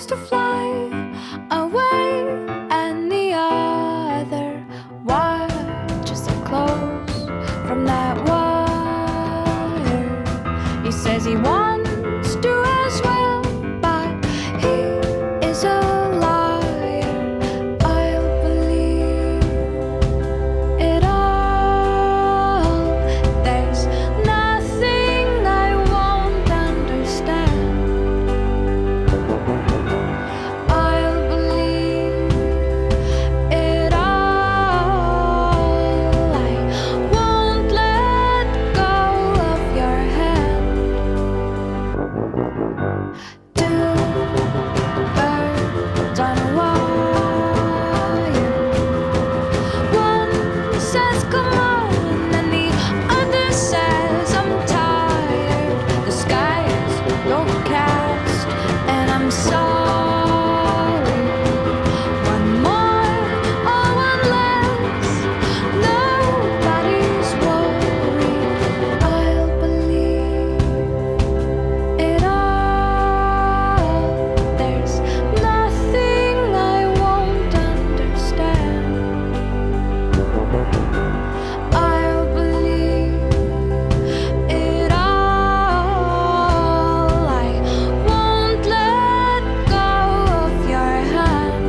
tries to fly away, and the other watches it close from that wire. He says he wants to as well, but he is a liar. I'll believe it all. There's nothing I won't understand. I'll believe it all. I won't let go of your hand. Two birds on a wire. One says come on, and the other says I'm tired. The sky's overcast, and I'm sorry. One more or one less, nobody's worried. I'll believe it all. There's nothing I won't understand. I'll believe it all. I won't let go of your hand.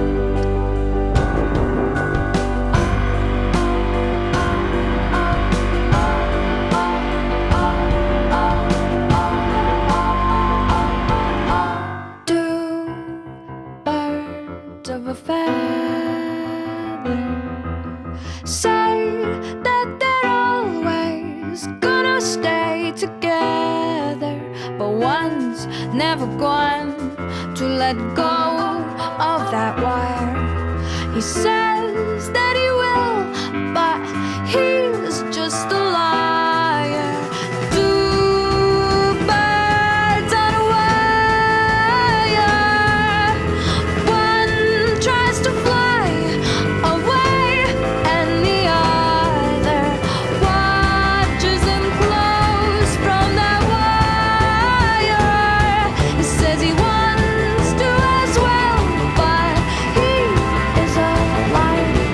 Two birds of a feather say that they're always gonna stay together, but one's never going to let go of that wire. He says that he will, but he's just a liar. Two birds on a wire. One tries to fly away, and the other watches him close from that wire. He says he wants to as well, but he is a liar.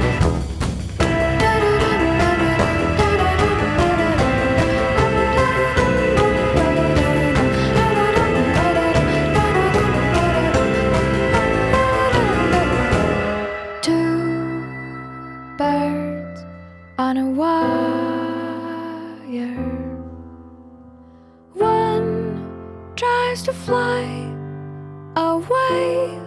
Two birds on a wire. One tries to fly away,